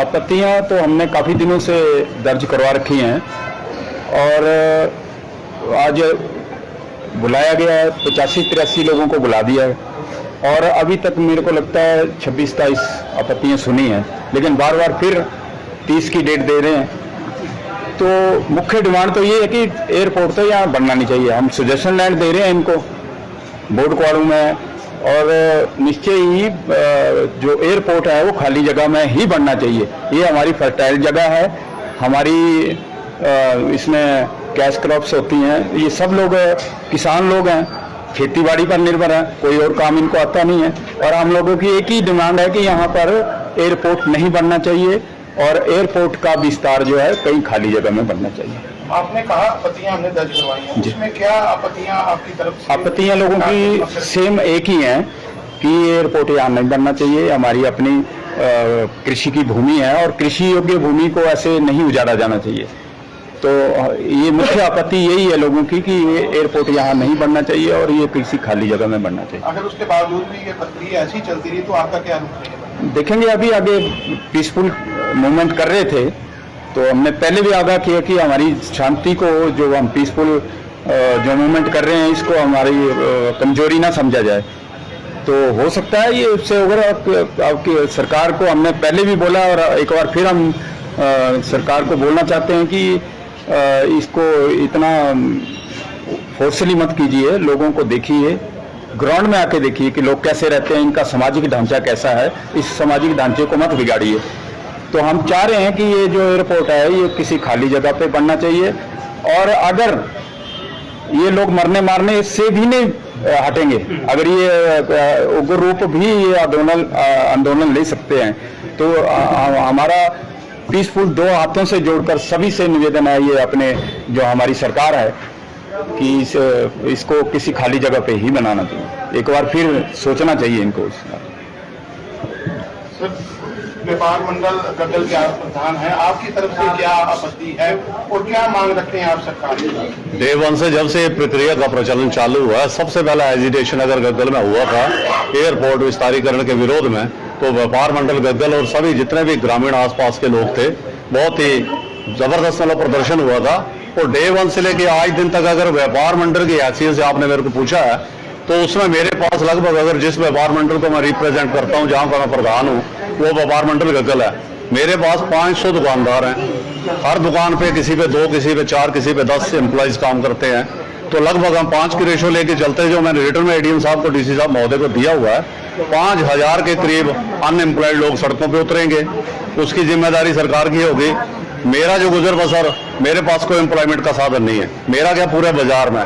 आपत्तियां तो हमने काफ़ी दिनों से दर्ज करवा रखी हैं और आज बुलाया गया है, 85-83 लोगों को बुला दिया है और अभी तक मेरे को लगता है 26-27 आपत्तियां सुनी हैं, लेकिन बार बार फिर 30 की डेट दे रहे हैं। तो मुख्य डिमांड तो ये है कि एयरपोर्ट तो यहाँ बनना नहीं चाहिए। हम सजेशन लैंड दे रहे हैं इनको बोर्ड क्वारू में, और निश्चय ही जो एयरपोर्ट है वो खाली जगह में ही बनना चाहिए। ये हमारी फर्टाइल जगह है, हमारी इसमें कैश क्रॉप्स होती हैं, ये सब लोग किसान लोग हैं, खेती बाड़ी पर निर्भर है, कोई और काम इनको आता नहीं है। और हम लोगों की एक ही डिमांड है कि यहाँ पर एयरपोर्ट नहीं बनना चाहिए और एयरपोर्ट का विस्तार जो है कहीं खाली जगह में बनना चाहिए। आपने कहा आपत्तियां हमने दर्ज करवाई हैं, जिसमें क्या आपत्तियां आपकी तरफ से? आपत्तियां लोगों की सेम एक ही हैं कि एयरपोर्ट यहाँ नहीं बनना चाहिए। हमारी अपनी कृषि की भूमि है और कृषि योग्य भूमि को ऐसे नहीं उजाड़ा जाना चाहिए। तो ये मुख्य आपत्ति यही है लोगों की कि ये एयरपोर्ट यहाँ नहीं बनना चाहिए और ये किसी खाली जगह में बनना चाहिए। अगर उसके बावजूद भी ये प्रक्रिया ऐसी चलती रही तो आपका क्या रुख रहेगा? देखेंगे, अभी आगे पीसफुल मूवमेंट कर रहे थे तो हमने पहले भी आगाह किया कि हमारी शांति को, जो हम पीसफुल जो मूवमेंट कर रहे हैं, इसको हमारी कमजोरी ना समझा जाए। तो हो सकता है ये उससे अगर आपकी सरकार को हमने पहले भी बोला और एक बार फिर हम सरकार को बोलना चाहते हैं कि इसको इतना फोर्सली मत कीजिए, लोगों को देखिए, ग्राउंड में आके देखिए कि लोग कैसे रहते हैं, इनका सामाजिक ढांचा कैसा है, इस सामाजिक ढांचे को मत बिगाड़िए। तो हम चाह रहे हैं कि ये जो एयरपोर्ट है ये किसी खाली जगह पे बनना चाहिए और अगर ये लोग मरने मारने से भी नहीं हटेंगे, अगर ये उग्र रूप भी ये आंदोलन ले सकते हैं, तो हमारा पीसफुल दो हाथों से जोड़कर सभी से निवेदन है, ये अपने जो हमारी सरकार है कि इसको किसी खाली जगह पे ही बनाना चाहिए। एक बार फिर सोचना चाहिए इनको। व्यापार मंडल गद्दल के आप प्रधान हैं, आपकी तरफ से क्या आपत्ति है और क्या मांग रखते हैं आप सरकार से? डे वन से जब से प्रक्रिया का प्रचलन चालू हुआ, सबसे पहला एजिटेशन अगर गद्दल में हुआ था एयरपोर्ट विस्तारीकरण के विरोध में, तो व्यापार मंडल गद्दल और सभी जितने भी ग्रामीण आसपास के लोग थे, बहुत ही जबरदस्त मतलब प्रदर्शन हुआ था। और डे वन से लेके आज दिन तक अगर व्यापार मंडल की हैसियत से आपने मेरे को पूछा है तो उसमें मेरे पास लगभग, अगर जिस व्यापार मंडल को मैं रिप्रेजेंट करता हूँ, जहाँ का मैं प्रधान हूँ, वो व्यापार मंडल गद्दल है। मेरे पास 500 दुकानदार हैं, हर दुकान पे किसी पे 2, किसी पे 4, किसी पे 10 एम्प्लॉइज काम करते हैं। तो लगभग हम 5 की रेशो लेके चलते, जो मैंने रिटर्न में एडीएम साहब को, डीसी साहब महोदय को दिया हुआ है, 5000 के करीब अनएम्प्लॉयड लोग सड़कों पे उतरेंगे। उसकी जिम्मेदारी सरकार की होगी। मेरा जो गुजर बसर, मेरे पास कोई एम्प्लॉयमेंट का साधन नहीं है, मेरा क्या पूरे बाजार में।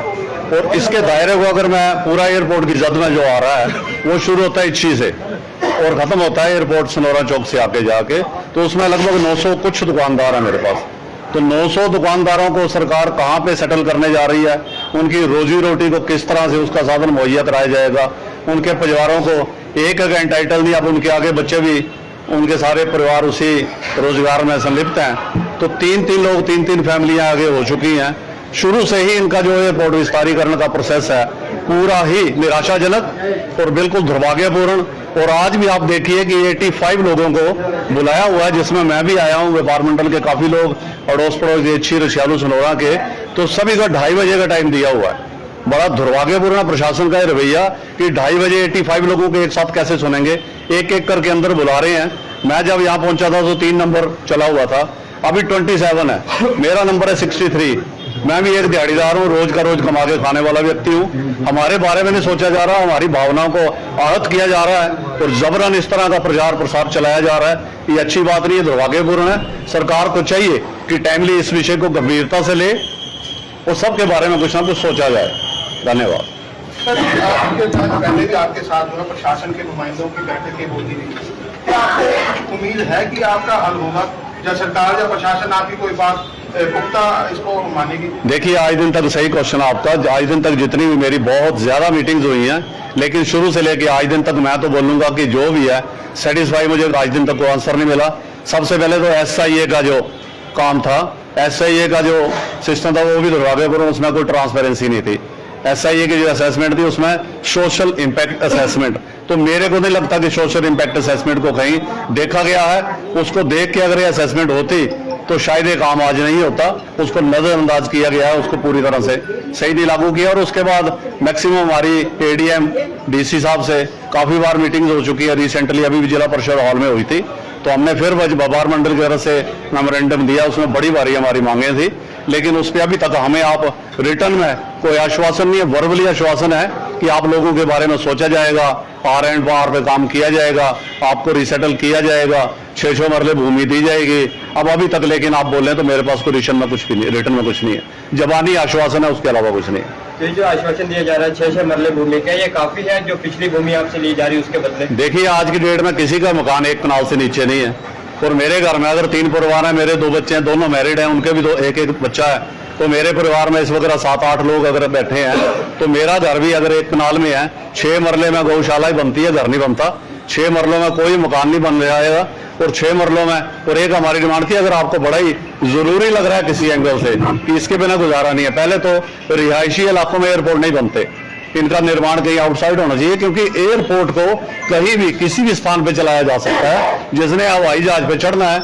और इसके दायरे को अगर मैं पूरा एयरपोर्ट की जद में जो आ रहा है वो शुरू होता है इच्छी से और खत्म होता है एयरपोर्ट सनौरा चौक से आके जाके, तो उसमें लगभग 900 कुछ दुकानदार हैं मेरे पास। तो 900 दुकानदारों को सरकार कहाँ पे सेटल करने जा रही है, उनकी रोजी रोटी को किस तरह से उसका साधन मुहैया कराया जाएगा, उनके परिवारों को एक एंटाइटल नहीं, अब उनके आगे बच्चे भी, उनके सारे परिवार उसी रोजगार में संलिप्त हैं। तो 3-3 लोग, 3-3 फैमिलियां आगे हो चुकी हैं। शुरू से ही इनका जो एयरपोर्ट विस्तारीकरण का प्रोसेस है पूरा ही निराशाजनक और बिल्कुल दुर्भाग्यपूर्ण। और आज भी आप देखिए कि 85 लोगों को बुलाया हुआ है, जिसमें मैं भी आया हूं, व्यापार मंडल के काफी लोग, अड़ोस पड़ोस अच्छी रशियालू सनौरा के, तो सभी का 2:30 बजे का टाइम दिया हुआ है। बड़ा दुर्भाग्यपूर्ण प्रशासन का रवैया कि 2:30 बजे 85 लोगों को एक साथ कैसे सुनेंगे, एक एक करके अंदर बुला रहे हैं। मैं जब यहाँ पहुंचा था तो 3 नंबर चला हुआ था, अभी 27 है, मेरा नंबर है 63। मैं भी एक दिहाड़ीदार हूँ, रोज का रोज कमा के खाने वाला व्यक्ति हूँ। हमारे बारे में नहीं सोचा जा रहा, हमारी भावनाओं को आहत किया जा रहा है और जबरन इस तरह का प्रचार प्रसार चलाया जा रहा है। ये अच्छी बात नहीं है, दुर्भाग्यपूर्ण है। सरकार को चाहिए कि टाइमली इस विषय को गंभीरता से ले और सबके बारे में कुछ ना कुछ सोचा जाए। धन्यवाद। सर, आपके पहले भी आपके साथ जो है प्रशासन के नुमाइंदों की बैठकें होती रही, क्या आपको उम्मीद है कि आपका हल होगा या सरकार या प्रशासन आपकी कोई बात पुख्ता इसको मानेगी? देखिए, आज दिन तक सही क्वेश्चन आपका, आज दिन तक जितनी भी मेरी बहुत ज्यादा मीटिंग्स हुई हैं, लेकिन शुरू से लेकर आज दिन तक मैं तो बोलूंगा कि जो भी है सेटिस्फाई, मुझे आज दिन तक कोई आंसर नहीं मिला। सबसे पहले तो SIA का जो काम था, SIA का जो सिस्टम था वो भी दुर्भाग्यपूर्ण, उसमें कोई ट्रांसपेरेंसी नहीं थी। SIA की जो असेसमेंट थी उसमें सोशल इम्पैक्ट असेसमेंट, तो मेरे को नहीं लगता कि सोशल इम्पैक्ट असेसमेंट को कहीं देखा गया है। उसको देख के अगर ये असेसमेंट होती तो शायद ये काम आज नहीं होता। उसको नजरअंदाज किया गया है, उसको पूरी तरह से सही नहीं लागू किया। और उसके बाद मैक्सिमम हमारी ADM DC साहब से काफी बार मीटिंग्स हो चुकी है। रिसेंटली अभी भी जिला परिषद हॉल में हुई थी, तो हमने फिर व्यापार मंडल की तरफ से मेमोरेंडम दिया, उसमें बड़ी भारी हमारी मांगे थी, लेकिन उस पर अभी तक हमें आप रिटर्न में कोई आश्वासन नहीं है। वर्बली आश्वासन है कि आप लोगों के बारे में सोचा जाएगा, R&R पे काम किया जाएगा, आपको रिसेटल किया जाएगा, 6 मरले भूमि दी जाएगी। अब अभी तक लेकिन आप बोल रहे हैं तो मेरे पास कोई रिटर्न में कुछ भी नहीं, रिटर्न में कुछ नहीं है। जबानी आश्वासन है, उसके अलावा कुछ नहीं है। ये जो आश्वासन दिया जा रहा है 6 मरले भूमि का, ये काफी है जो पिछली भूमि आपसे ली जा रही है उसके बदले? देखिए, आज की डेट में किसी का मकान 1 कनाल से नीचे नहीं है। और मेरे घर में अगर 3 परिवार हैं, मेरे 2 बच्चे हैं, दोनों मैरिड हैं, उनके भी 1-1 बच्चा है, तो मेरे परिवार में इस वक्त 7-8 लोग अगर बैठे हैं, तो मेरा घर भी अगर 1 कनाल में है, 6 मरले में गौशाला ही बनती है, घर नहीं बनता। 6 मरलों में कोई मकान नहीं बन रहा है। और 6 मरलों में, और एक हमारी डिमांड थी, अगर आपको बड़ा ही जरूरी लग रहा है किसी एंगल से कि इसके बिना गुजारा नहीं है, पहले तो रिहायशी इलाकों में एयरपोर्ट नहीं बनते, इनका निर्माण कहीं आउटसाइड होना चाहिए, क्योंकि एयरपोर्ट को कहीं भी किसी भी स्थान पे चलाया जा सकता है। जिसने हवाई जहाज पे चढ़ना है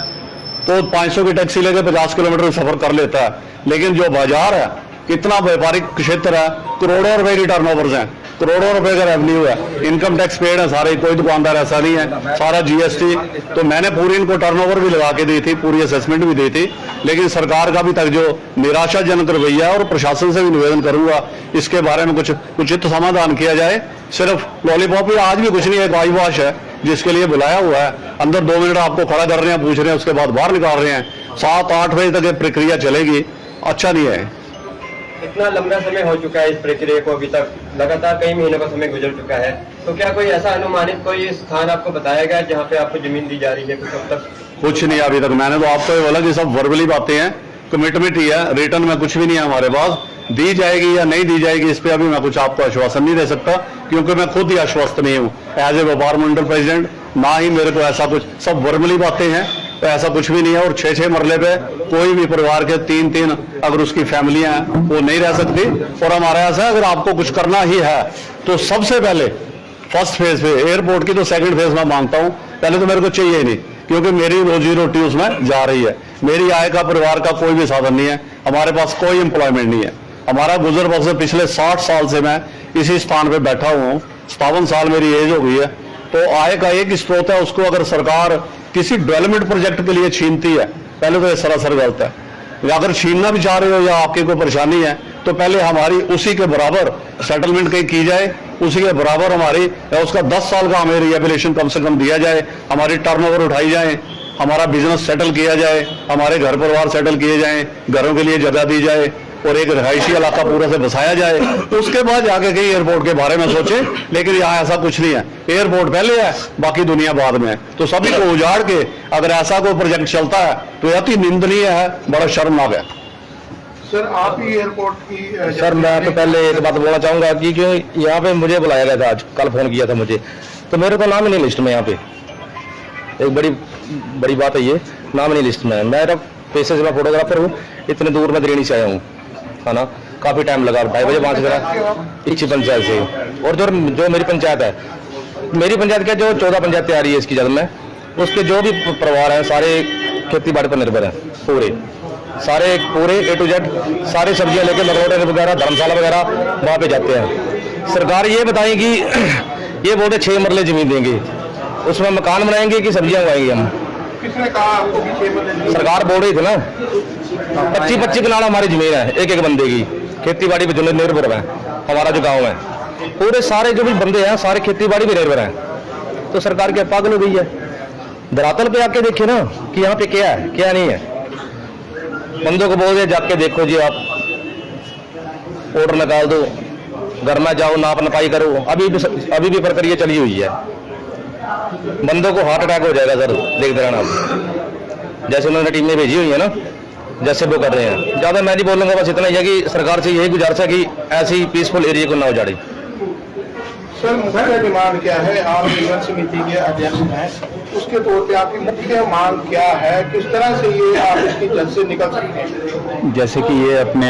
तो 500 की टैक्सी लेकर 50 किलोमीटर सफर कर लेता है, लेकिन जो बाजार है, इतना व्यापारिक क्षेत्र है, करोड़ों रुपए की टर्नओवर्स हैं, करोड़ों रुपए का रेवेन्यू है, इनकम टैक्स पेड है सारे, कोई दुकानदार ऐसा नहीं है, सारा GST। तो मैंने पूरी इनको टर्नओवर भी लगा के दी थी, पूरी असेसमेंट भी दी थी, लेकिन सरकार का अभी तक जो निराशाजनक रवैया है, और प्रशासन से भी निवेदन करूंगा इसके बारे में कुछ उचित समाधान किया जाए। सिर्फ लॉलीपॉप ही आज भी कुछ नहीं है, एक वाईवाश है जिसके लिए बुलाया हुआ है, अंदर 2 मिनट आपको खड़ा कर रहे हैं, पूछ रहे हैं, उसके बाद बाहर निकाल रहे हैं। 7-8 बजे तक ये प्रक्रिया चलेगी, अच्छा नहीं है। इतना लंबा समय हो चुका है इस प्रक्रिया को, अभी तक लगातार कई महीनों का समय गुजर चुका है, तो क्या कोई ऐसा अनुमानित कोई स्थान आपको बताया गया जहाँ पे आपको जमीन दी जा रही है? कुछ अब तक कुछ नहीं अभी तक। मैंने तो आपको ये बोला कि सब वर्बली बातें हैं, कमिटमेंट ही है, रिटर्न में कुछ भी नहीं है हमारे पास। दी जाएगी या नहीं दी जाएगी इस पे अभी मैं कुछ आपको आश्वासन नहीं दे सकता, क्योंकि मैं खुद ही आश्वस्त नहीं हूँ एज ए व्यापार मंडल प्रेसिडेंट, ना ही मेरे को ऐसा कुछ, सब वर्बली बातें हैं, तो ऐसा कुछ भी नहीं है। और 6-6 मरले पे कोई भी परिवार के 3-3 अगर उसकी फैमिलियां हैं वो नहीं रह सकती। और हमारा ऐसा है, अगर आपको कुछ करना ही है तो सबसे पहले फर्स्ट फेज पे एयरपोर्ट की, तो सेकंड फेज में मांगता हूं, पहले तो मेरे को चाहिए ही नहीं, क्योंकि मेरी रोजी रोटी उसमें जा रही है, मेरी आय का परिवार का कोई भी साधन नहीं है, हमारे पास कोई एम्प्लॉयमेंट नहीं है। हमारा गुजर बसर पिछले 60 साल से मैं इसी स्थान पे बैठा हुआ हूँ, 57 साल मेरी एज हो गई है, तो आय का एक स्रोत है, उसको अगर सरकार किसी डेवलपमेंट प्रोजेक्ट के लिए छीनती है, पहले तो ये सरासर गलत है। या अगर छीनना भी चाह रहे हो या आपकी कोई परेशानी है, तो पहले हमारी उसी के बराबर सेटलमेंट कहीं की जाए, उसी के बराबर हमारी, या उसका 10 साल का हमें रिहेबिलिटेशन कम से कम दिया जाए, हमारी टर्नओवर उठाई जाए, हमारा बिजनेस सेटल किया जाए, हमारे घर परिवार सेटल किए जाएं, घरों के लिए जगह दी जाए, और एक रिहायशी इलाका पूरा से बसाया जाए, उसके बाद जाके कहीं एयरपोर्ट के बारे में सोचे। लेकिन यहाँ ऐसा कुछ नहीं है, एयरपोर्ट पहले है, बाकी दुनिया बाद में है। तो सभी को उजाड़ के अगर ऐसा कोई प्रोजेक्ट चलता है तो अति निंदनीय है, बड़ा शर्मनाक है। सर, आप ही एयरपोर्ट की सर, मैं तो पहले एक बात बोलना चाहूंगा कि यहाँ पे मुझे बुलाया गया था, आज कल फोन किया था मुझे, तो मेरे को नाम ही नहीं लिस्ट में, यहाँ पे एक बड़ी बात है, ये नाम नहीं लिस्ट में है। मेरा पेशे से मैं फोटोग्राफर हूँ, इतने दूर में दिल्ली से आया हूँ, है ना, काफी टाइम लगा, 2:30 बजे 5 बजे इसी पंचायत से। और जो मेरी पंचायत है, मेरी पंचायत क्या, जो 14 पंचायतें आ रही है इसकी जगह में, उसके जो भी परिवार हैं सारे खेती बाड़ी पर निर्भर हैं, पूरे A to Z, सारी सब्जियां लेके मरोड़े वगैरह, धर्मशाला वगैरह वहाँ पे जाते हैं। सरकार ये बताएगी, ये बोलते 6 मरले जमीन देंगे, उसमें मकान बनाएंगे कि सब्जियां उगाएंगे हम? किसने कहा आपको कि 6 मरले? सरकार बोल रही थी ना, 25-25 कनाल हमारी जमीन है, एक बंदे की, खेती बाड़ी पे जो निर्भर है, हमारा जो गाँव है, पूरे सारे जो भी बंदे हैं सारे खेती बाड़ी पे निर्भर हैं। तो सरकार क्या पागल हो गई है? धरातल पे आके देखिए ना कि यहाँ पे क्या है क्या नहीं है। बंदों को बोल दिया जाके देखो जी, आप ऑर्डर निकाल दो, घर में जाओ, नाप नपाई करो, अभी भी प्रक्रिया चली हुई है। बंदों को हार्ट अटैक हो जाएगा सर, देखते रहना आप, जैसे उन्होंने टीमें भेजी हुई है ना, जैसे वो कर रहे हैं। ज़्यादा मैं नहीं बोलूँगा, बस इतना ही है कि सरकार से यही गुजारिश है कि ऐसी पीसफुल एरिया को ना उजाड़े। सर मुख्य डिमांड क्या है? आप जीवन समिति के अध्यक्ष हैं, उसके तौर पे आपकी मुख्य मांग क्या है? किस तरह से ये आप इसकी जद से निकल सकते हैं? जैसे कि ये अपने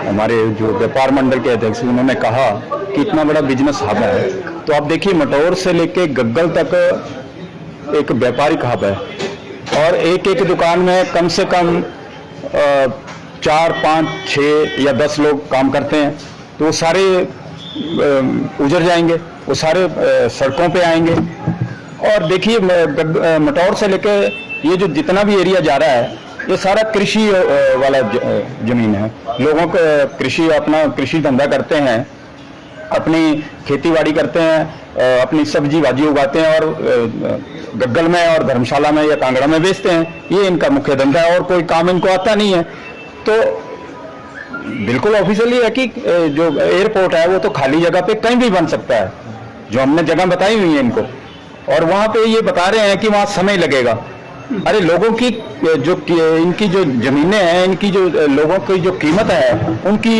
हमारे जो व्यापार मंडल के अध्यक्ष उन्होंने कहा कि इतना बड़ा बिजनेस हब है, तो आप देखिए मटौर से लेके गग्गल तक एक व्यापारिक हब है और एक एक दुकान में कम से कम 4, 5, 6 या 10 लोग काम करते हैं, तो वो सारे उजड़ जाएंगे, वो सारे सड़कों पे आएंगे। और देखिए मटौर से लेके ये जो जितना भी एरिया जा रहा है ये सारा कृषि वाला जमीन है। लोगों को अपना कृषि धंधा करते हैं, अपनी खेती बाड़ी करते हैं, अपनी सब्जी भाजी उगाते हैं और गग्गल में और धर्मशाला में या कांगड़ा में बेचते हैं। ये इनका मुख्य धंधा है और कोई काम इनको आता नहीं है। तो बिल्कुल ऑफिशियली है कि जो एयरपोर्ट है वो तो खाली जगह पे कहीं भी बन सकता है, जो हमने जगह बताई हुई है इनको, और वहां पे ये बता रहे हैं कि वहां समय लगेगा। अरे लोगों की जो इनकी जो जमीनें हैं, इनकी जो लोगों की जो कीमत है उनकी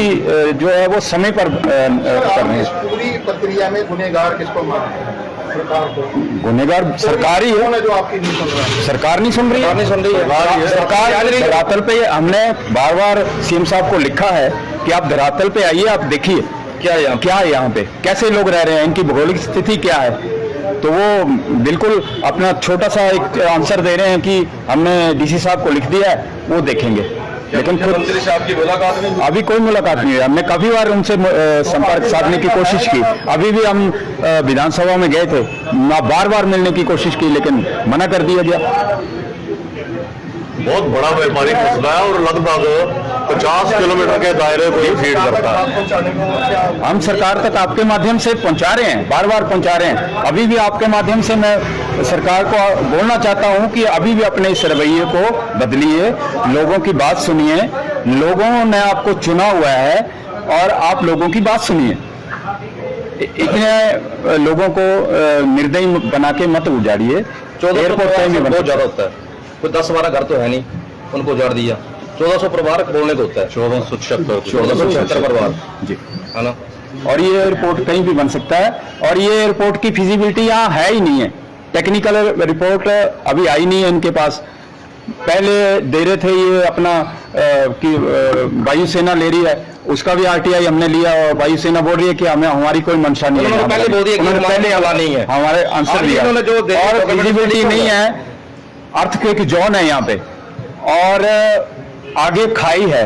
जो है वो समय पर कर रहे इस हैं। पूरी प्रक्रिया में गुनहगार किसको मानते हैं? सरकार को। गुनहगार सरकार ही है, जो आपकी नहीं सुन रहा है। सरकार नहीं सुन रही है। सरकार धरातल पे हमने बार बार सीएम साहब को लिखा है कि आप धरातल पे आइए, आप देखिए क्या है यहाँ पे, कैसे लोग रह रहे हैं, इनकी भौगोलिक स्थिति क्या है। तो वो बिल्कुल अपना छोटा सा एक आंसर दे रहे हैं कि हमने डीसी साहब को लिख दिया है, वो देखेंगे। लेकिन मंत्री साहब की मुलाकात नहीं, अभी कोई मुलाकात नहीं है। हमने काफी बार उनसे संपर्क साधने की कोशिश की, अभी भी हम विधानसभा में गए थे, बार बार मिलने की कोशिश की लेकिन मना कर दिया गया। बहुत बड़ा व्यापारिक मसला है और लगभग 50 किलोमीटर के दायरे को ये फीड करता है। हम सरकार तक आपके माध्यम से पहुंचा रहे हैं, बार बार पहुंचा रहे हैं। अभी भी आपके माध्यम से मैं सरकार को बोलना चाहता हूं कि अभी भी अपने इस रवैये को बदलिए, लोगों की बात सुनिए। लोगों ने आपको चुना हुआ है और आप लोगों की बात सुनिए। इतने लोगों को निर्दयी बना के मत उजाड़िए। एयरपोर्ट कहीं भी बहुत ज्यादा होता है, कोई 10-12 घर तो है नहीं, उनको उजाड़ दिया। 1400 परिवार बोलने को होता है, 1476 परिवार जी, है ना। और ये एयरपोर्ट कहीं भी बन सकता है और ये एयरपोर्ट की फिजिबिलिटी यहाँ है ही नहीं है। टेक्निकल रिपोर्ट अभी आई नहीं है इनके पास। पहले दे रहे थे ये अपना कि वायुसेना ले रही है, उसका भी आरटीआई हमने लिया और वायुसेना बोल रही है कि हमें हमारी कोई मंशा नहीं है। पहले बोल दिया कि पहले हमारा नहीं है, हमारे आंसर दिया और फिजिबिलिटी नहीं है। अर्थक्वेक जोन है यहाँ पे और आगे खाई है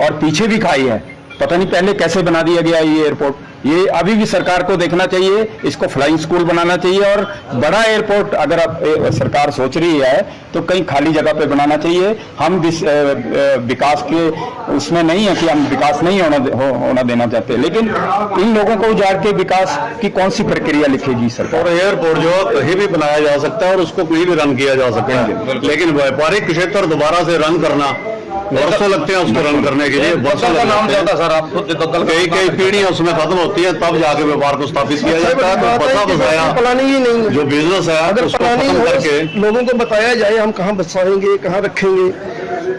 और पीछे भी खाई है। पता नहीं पहले कैसे बना दिया गया ये एयरपोर्ट। ये अभी भी सरकार को देखना चाहिए, इसको फ्लाइंग स्कूल बनाना चाहिए और बड़ा एयरपोर्ट अगर आप सरकार सोच रही है तो कहीं खाली जगह पे बनाना चाहिए। हम विकास के उसमें नहीं है कि हम विकास नहीं होना देना चाहते, लेकिन इन लोगों को उजाड़ के विकास की कौन सी प्रक्रिया लिखेगी सरकार? और एयरपोर्ट जो कहीं भी बनाया जा सकता है और उसको कहीं भी रन किया जा सकता है, लेकिन व्यापारिक क्षेत्र दोबारा से रन करना वर्षों लगते हैं उसको रन करने के लिए। वर्षों लगते हैं सर, आप खुद कई पीढ़ियां उसमें खत्म होती हैं, तब जाके व्यापार को स्थापित किया जाता है। तो फंसा बसाया प्लानिंग ही नहीं है। जो बिजनेस है अगर उसको प्लानिंग खत्म हो, करके लोगों को बताया जाए हम कहाँ बसाएंगे, कहाँ रखेंगे।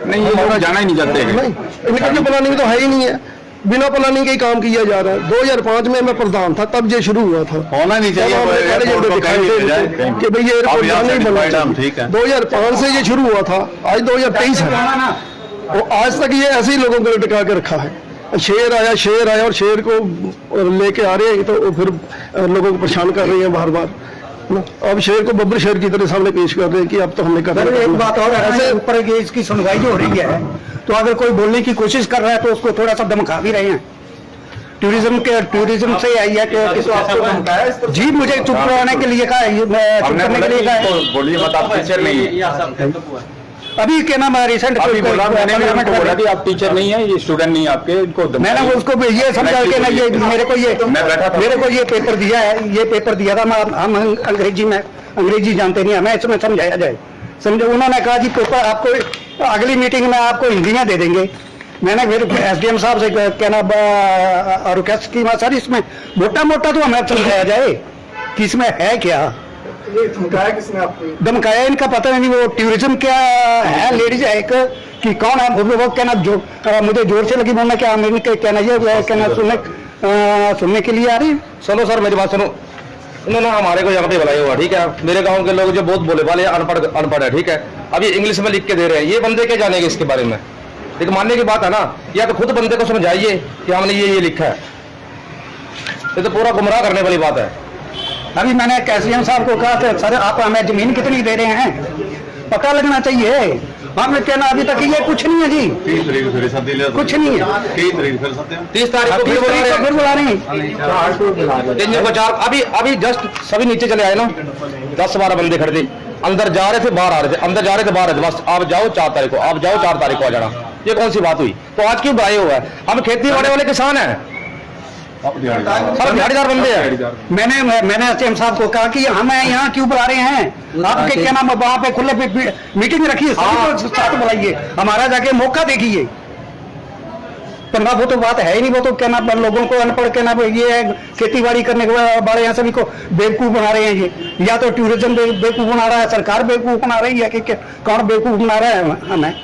नहीं, ये लोग जाना ही नहीं चाहते। नहीं, इनका जो प्लानिंग तो है ही नहीं है, बिना प्लानिंग के ही काम किया जा रहा है। 2005 में मैं प्रधान था, तब ये शुरू हुआ था। होना नहीं चाहिए एयरपोर्ट को कहीं भी जाए कि भाई ये एयरपोर्ट जाना ही बनना चाहिए। ठीक है, 2005 से ये शुरू हुआ था, आज 2023 है और आज तक ये ऐसे ही लोगों को लटका के रखा है। शेर आया और शेर को लेके आ रहे हैं तो फिर लोगों को परेशान कर रही है बार बार। अब शेर को बब्बर शेर की तरह सामने पेश कर रहे हैं कि अब तो हमने कर दिया। एक बात और ऐसे ऊपर इसकी सुनवाई जो हो रही है, तो अगर कोई बोलने की कोशिश कर रहा है तो उसको थोड़ा सा धमका भी रहे हैं। टूरिज्म से आई है कि जी मुझे चुप रहने के लिए कहा है, मैं चुप करने के लिए कहा है। बोलिए मत, आप टीचर नहीं है। अभी क्या नाम है रिसेंट मैंने भी उनको बोला कि आप टीचर नहीं है, ये स्टूडेंट नहीं है आपके, इनको मैंने उसको ये समझा कि ना ये मेरे को ये पेपर दिया है, ये पेपर दिया था। हम अंग्रेजी जानते नहीं, हमें इसमें समझाया जाए। समझे, उन्होंने कहा कि पेपर आपको अगली मीटिंग में आपको हिंदी में दे देंगे। मैंने फिर एसडीएम साहब से कहना रिक्वेस्ट की, सर इसमें मोटा मोटा तो हमें समझाया जाए कि इसमें है क्या। धमकाया किसने आपको? धमकाया इनका पता नहीं, वो टूरिज्म क्या है, लेडीज है एक कि कौन है वो कहना जो मुझे जोर से लगी बोलना क्या कहना ये कहना सुनने सुनने के लिए आ रही है। सुनो सर मेरी बात सुनो, इन्होंने हमारे को यहाँ पे बुलाया हुआ, ठीक है। मेरे गांव के लोग जो बहुत बोले वाले अनपढ़ है, ठीक है। अभी इंग्लिश में लिख के दे रहे हैं, ये बंदे क्या जानेंगे इसके बारे में? लेकिन मानने की बात है ना, या तो खुद बंदे को समझाइए कि हमने ये लिखा है। ये तो पूरा गुमराह करने वाली बात है। अभी मैंने कैसियम साहब को कहा था, सर आप हमें जमीन कितनी दे रहे हैं, पता लगना चाहिए। आपने कहना अभी तक ये कुछ नहीं है जी, 30 तारीख फिर सदी ले कुछ नहीं है। 30 तारीख फिर सत्य 30 तारीख को फिर बुला रहे हैं। फिर बुला रहे हैं। तीन को चार, अभी जस्ट सभी नीचे चले आए ना, 10-12 बंदे खड़े थे, अंदर जा रहे थे बाहर आ रहे थे, अंदर जा रहे थे बाहर आ रहे थे। बस आप जाओ 4 तारीख को, आप जाओ 4 तारीख को आ जाना। ये कौन सी बात हुई? तो आज क्यों बुलाए हुआ है? हम खेती बाड़ी वाले किसान हैं, सब दिहाड़ीदार बंदे हैं। मैंने एसएम साहब को कहा कि हमें यहाँ क्यों बुला रहे हैं, आपके क्या नाम वहाँ पे खुले पे मीटिंग रखिए, सभी को साथ बुलाइए, हमारा जाके मौका देखिए। तो ना वो तो बात है ही नहीं, वो तो क्या नाम लोगों को अनपढ़ के नाम ये है, खेती बाड़ी करने के बारे यहाँ सभी को बेवकूफ बना रहे हैं। ये या तो टूरिज्म बेवकूफ बना रहा है, सरकार बेवकूफ बना रही है कि कौन बेवकूफ बना रहा है हमें।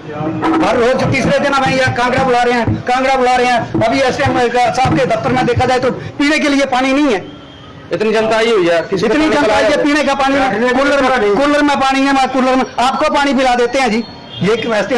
हर रोज तीसरे दिन हमें यहाँ कांगड़ा बुला रहे हैं, कांगड़ा बुला रहे हैं। अभी एसएम साहब के दफ्तर में देखा जाए तो पीने के लिए पानी नहीं है, इतनी जनता आई हुई है, इतनी जनता है पीने का पानी, कूलर में पानी है, कूलर में आपको पानी पिला देते हैं जी। ये वैसे